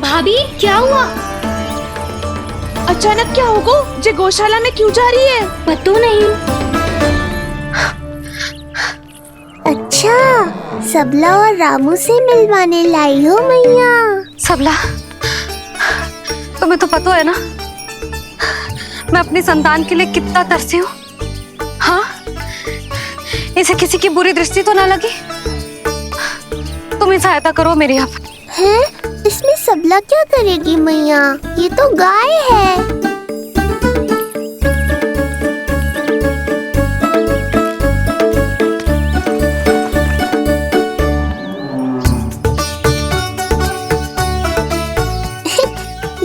भाभी क्या हुआ? अचानक क्या होगा? जे गौशाला में क्यों जा रही है? पता नहीं। अच्छा, सबला और रामू से मिलवाने लाई हो मैया। सबला, तुम्हें तो पता है ना मैं अपनी संतान के लिए कितना तरसी हूँ। हाँ, इसे किसी की बुरी दृष्टि तो ना लगी। तुम ही सहायता करो मेरी। अब हैं? इसमें सबला क्या करेगी मैया? ये तो गाय है।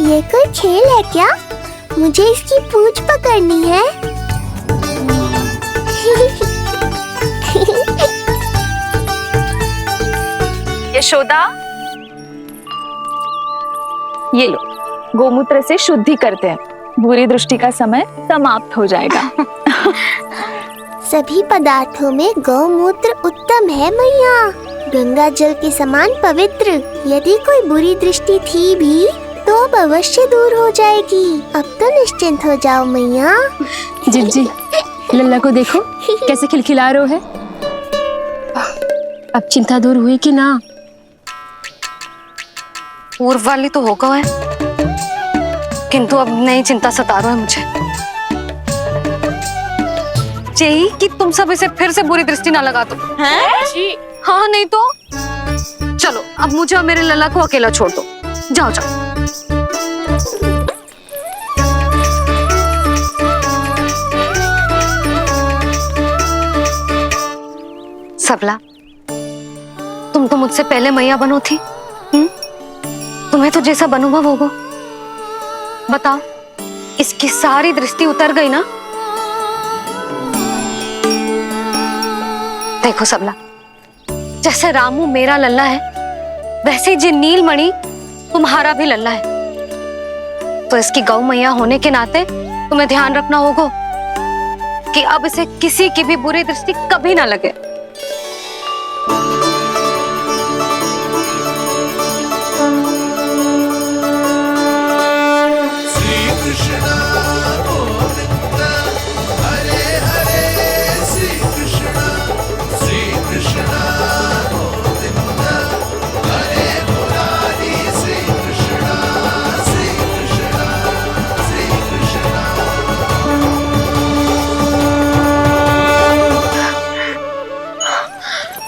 ये कोई खेल है क्या? मुझे इसकी पूंछ पकड़नी है। यशोदा, ये लो, गोमूत्र से शुद्धि करते हैं। बुरी दृष्टि का समय समाप्त हो जाएगा। सभी पदार्थों में गौमूत्र उत्तम है मैया, गंगा जल के समान पवित्र। यदि कोई बुरी दृष्टि थी भी तो अब अवश्य दूर हो जाएगी। अब तो निश्चिंत हो जाओ मैया। जी, लल्ला को देखो कैसे खिलखिला रहे है। अब चिंता दूर हुई कि ना? पूर्व वाली तो होगा है, किंतु अब नई चिंता सता रहा है मुझे। यही कि तुम सब इसे फिर से बुरी दृष्टि ना लगा दो। हैं? जी। हाँ, नहीं तो चलो अब मुझे और मेरे लल्ला को अकेला छोड़ दो। जाओ जाओ। सबला, तुम तो मुझसे पहले मैया बनो थी। तुम्हें तो जैसा अनुभव होगा। बताओ, इसकी सारी दृष्टि उतर गई ना? देखो सबला, जैसे रामू मेरा लल्ला है, वैसे जी नीलमणि तुम्हारा भी लल्ला है। तो इसकी गौ मैया होने के नाते तुम्हें ध्यान रखना होगा कि अब इसे किसी की भी बुरी दृष्टि कभी ना लगे।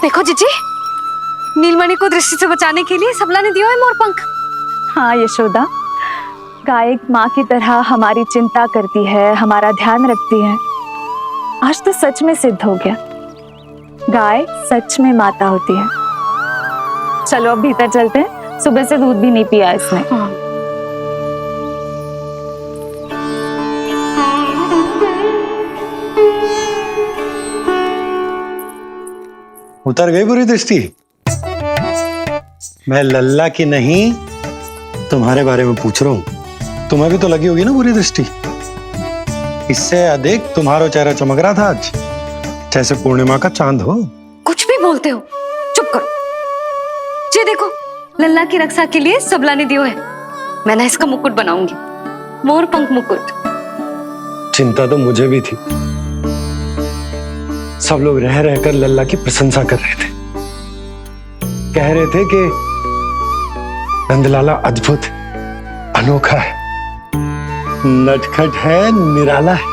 देखो जीजी, नीलमणि को दृष्टि से बचाने के लिए सबला ने दिया है मोर पंख। हाँ यशोदा, गाय एक माँ की तरह हमारी चिंता करती है, हमारा ध्यान रखती है। आज तो सच में सिद्ध हो गया, गाय सच में माता होती है। चलो अब भीतर चलते हैं, सुबह से दूध भी नहीं पिया इसने। उतर गई बुरी दृष्टि? मैं लल्ला की नहीं तुम्हारे बारे में पूछ रहा हूं। तुम्हें भी तो लगी होगी ना बुरी दृष्टि। इससे अधिक तुम्हारा चेहरा चमक रहा था आज, जैसे पूर्णिमा का चांद हो। कुछ भी बोलते हो, चुप करो। जी देखो, लल्ला की रक्षा के लिए सबला ने दियो है। मैं ना इसका मुकुट बनाऊंगी, मोर पंख मुकुट। चिंता तो मुझे भी थी। सब लोग रह रहकर लल्ला की प्रशंसा कर रहे थे, कह रहे थे कि नंदलाला अद्भुत, अनोखा है, नटखट है, निराला है।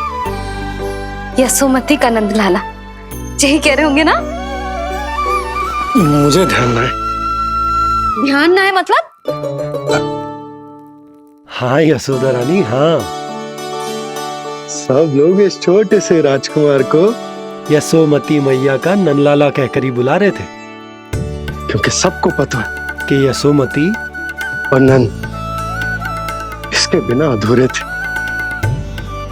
यशोमती का नंदलाला, यही कह रहे होंगे ना? मुझे ध्यान ना है। ध्यान ना है मतलब? हाँ यशोदा रानी, हाँ। सब लोग इस छोटे से राजकुमार को यशोमती मैया का नंदलाला कहकर ही बुला रहे थे, क्योंकि सबको पता है कि यशोमती और नंद इसके बिना अधूरे थे।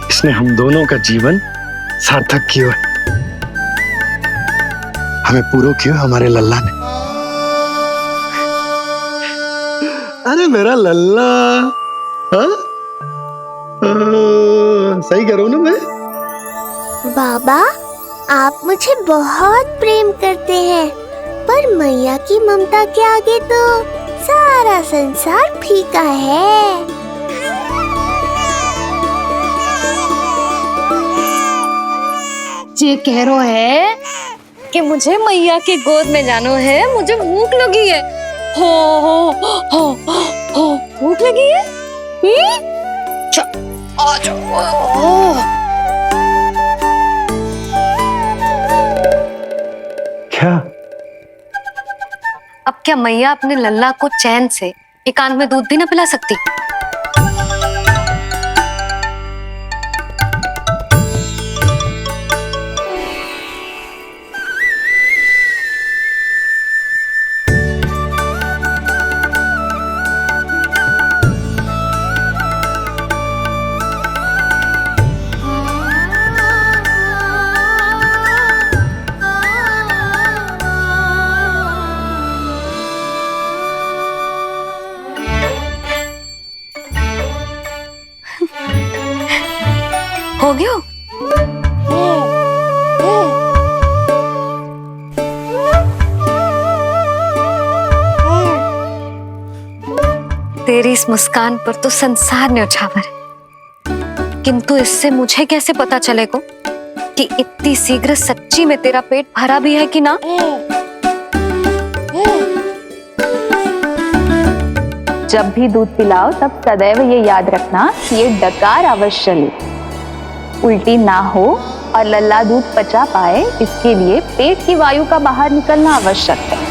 इसने हम दोनों का जीवन सार्थक किया, हमें पूरा किया हमारे लल्ला ने। अरे मेरा लल्ला, हाँ? सही कह रहा हूं ना मैं? बाबा, आप मुझे बहुत प्रेम करते हैं, पर मैया की ममता के आगे तो सारा संसार फीका है। ये कह रो है कि मुझे मैया के गोद में जानो है, मुझे भूख लगी है। हो भूख लगी है? आ जाओ। क्या? अब क्या मैया अपने लल्ला को चैन से एकांत में दूध भी ना पिला सकती? हो गया? तेरी इस मुस्कान पर तो संसार न्यौछावर है, किंतु इससे मुझे कैसे पता चलेगा कि इतनी शीघ्र सच्ची में तेरा पेट भरा भी है कि ना? जब भी दूध पिलाओ तब सदैव ये याद रखना कि ये डकार अवश्य ले, उल्टी ना हो और लल्ला दूध पचा पाए, इसके लिए पेट की वायु का बाहर निकलना आवश्यक है।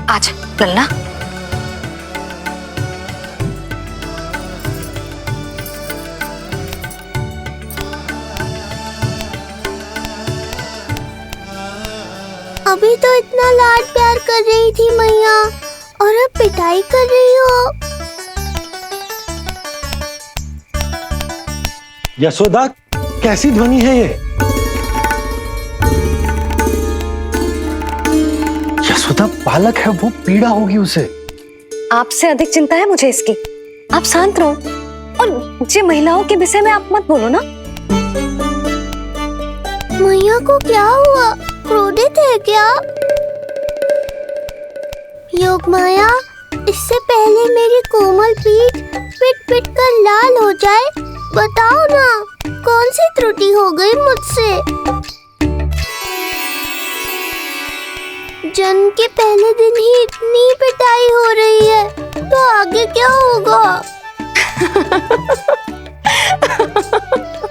आज लल्ला, अभी तो इतना लाड प्यार कर रही थी मैया, और अब पिटाई कर रही हो। यशोदा, कैसी ध्वनि है ये? यशोदा, बालक है वो, पीड़ा होगी उसे। आपसे अधिक चिंता है मुझे इसकी। आप शांत रहो, और ये महिलाओं के विषय में आप मत बोलो ना। मैया को क्या हुआ? क्रोधित है क्या? योग माया, इससे पहले मेरी कोमल पीठ पिट पिट कर लाल हो जाए, बताओ ना कौन सी त्रुटि हो गई मुझसे? जन्म के पहले दिन ही इतनी पिटाई हो रही है, तो आगे क्या होगा?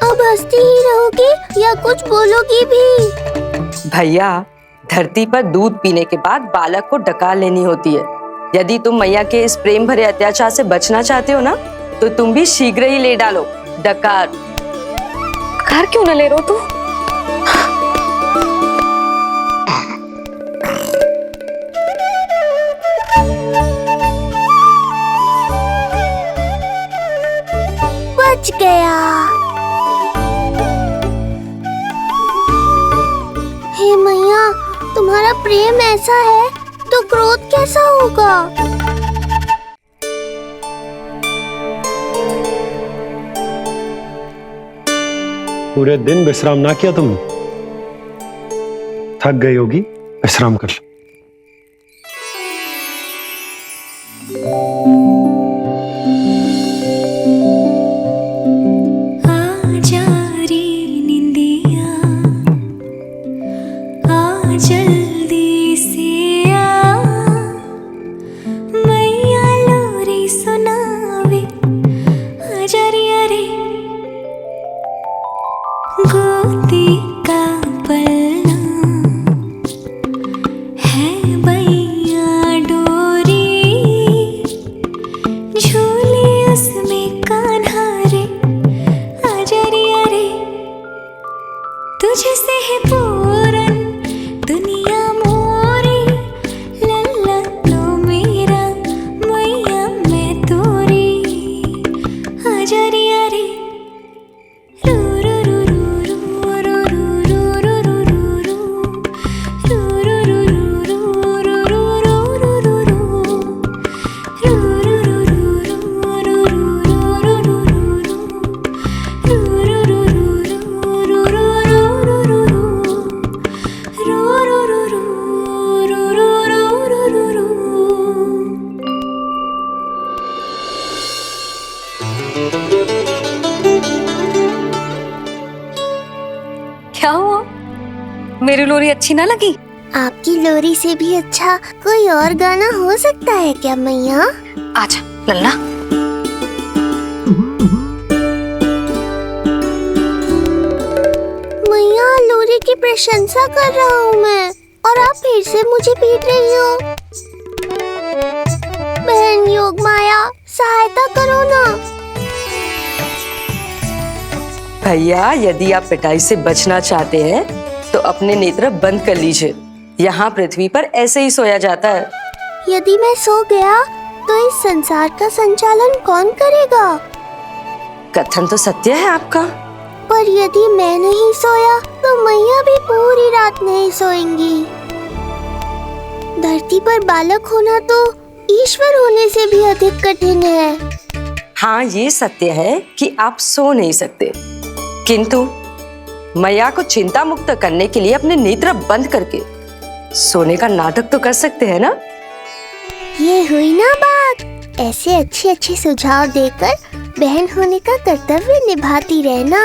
अब हंसती ही रहोगी या कुछ बोलोगी भी? भैया, धरती पर दूध पीने के बाद बालक को डकार लेनी होती है। यदि तुम मैया के इस प्रेम भरे अत्याचार से बचना चाहते हो ना, तो तुम भी शीघ्र ही ले डालो डकार। डकार क्यों न ले रहो तू? बच गया। हे मैया, तुम्हारा प्रेम ऐसा है तो क्रोध कैसा होगा? पूरे दिन विश्राम ना किया तुमने? थक गई होगी, विश्राम कर लो। मेरी लोरी अच्छी ना लगी? आपकी लोरी से भी अच्छा कोई और गाना हो सकता है क्या मैया? आजा लल्ला। मैया, लोरी की प्रशंसा कर रहा हूँ मैं और आप फिर से मुझे पीट रही हो। बहन योग माया, सहायता करो ना। भैया, यदि आप पिटाई से बचना चाहते हैं तो अपने नेत्र बंद कर लीजिए। यहाँ पृथ्वी पर ऐसे ही सोया जाता है। यदि मैं सो गया तो इस संसार का संचालन कौन करेगा? कथन तो सत्य है आपका। पर यदि मैं नहीं सोया तो मैया भी पूरी रात नहीं सोएंगी। धरती पर बालक होना तो ईश्वर होने से भी अधिक कठिन है। हाँ, ये सत्य है कि आप सो नहीं सकते, किंतु मैया को चिंता मुक्त करने के लिए अपने नेत्र बंद करके सोने का नाटक तो कर सकते हैं ना। ये हुई ना बात। ऐसे अच्छे अच्छे सुझाव देकर बहन होने का कर्तव्य निभाती रहना।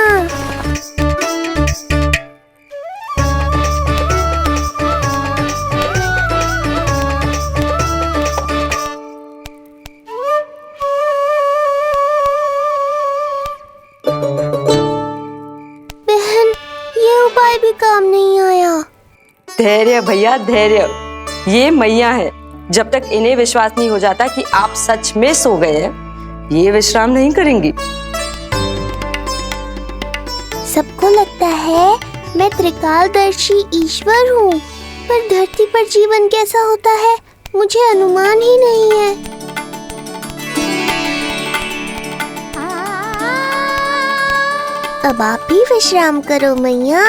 बहन, ये उपाय भी काम नहीं आया। धैर्य भैया, धैर्य। ये मैया है, जब तक इन्हें विश्वास नहीं हो जाता कि आप सच में सो गए हैं, ये विश्राम नहीं करेंगी। सबको लगता है मैं त्रिकालदर्शी ईश्वर हूँ, पर धरती पर जीवन कैसा होता है मुझे अनुमान ही नहीं है। अब आप भी विश्राम करो मैया।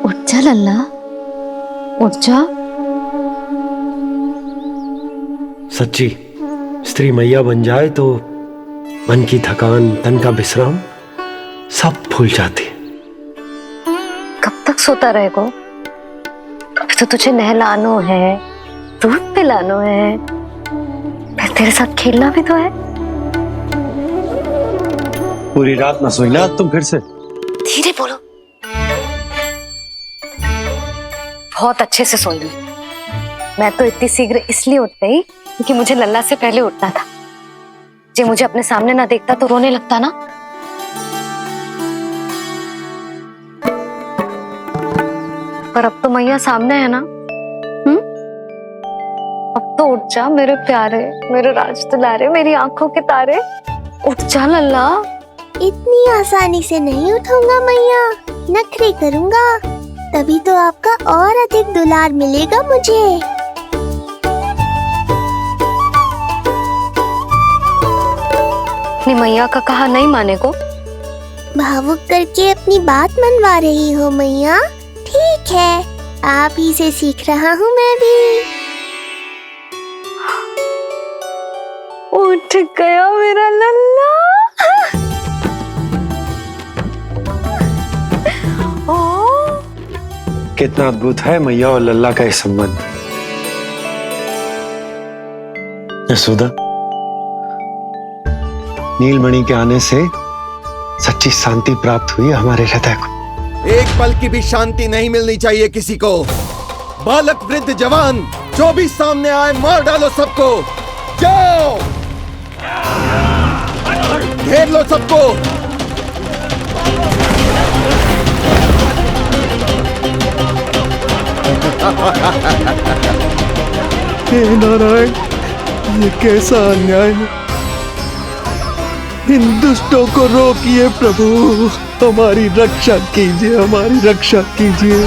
उठ जा लल्ला, उठ जा। सच्ची स्त्री मैया बन जाए तो मन की थकान, तन का विश्राम सब भूल जाती है। कब तक सोता रहेगा? अभी तो तुझे नहलानो है, दूध पिलानो है, फिर तेरे साथ खेलना भी तो है। पूरी रात न सोई ना तुम फिर से? धीरे बोलो। बहुत अच्छे से सोई हूँ। मैं तो इतनी शीघ्र इसलिए उठ गई क्योंकि मुझे लल्ला से पहले उठना था। जे मुझे अपने सामने ना देखता तो रोने लगता ना। पर अब तो मैया सामने है ना। अब तो उठ जा मेरे प्यारे, मेरे राज दुलारे, मेरी आंखों के तारे। उठ जा लल्ला। इतनी आसानी से नहीं उठूंगा मैया, नखरे करूंगा, तभी तो आपका और अधिक दुलार मिलेगा मुझे। अपनी मैया का कहा नहीं माने को? भावुक करके अपनी बात मनवा रही हो मैया। ठीक है, आप ही से सीख रहा हूँ मैं भी। उठ गया मेरा लल्ला। कितना अद्भुत है मैया और लल्ला का ये संबंध। यशोदा, नीलमणि के आने से सच्ची शांति प्राप्त हुई हमारे हृदय को। एक पल की भी शांति नहीं मिलनी चाहिए किसी को। बालक, वृद्ध, जवान, जो भी सामने आए मार डालो सबको। जाओ, घेर लो सबको। हे नारायण, ये कैसा अन्याय है। इन दुष्टों को रोकिए प्रभु, हमारी रक्षा कीजिए, हमारी रक्षा कीजिए।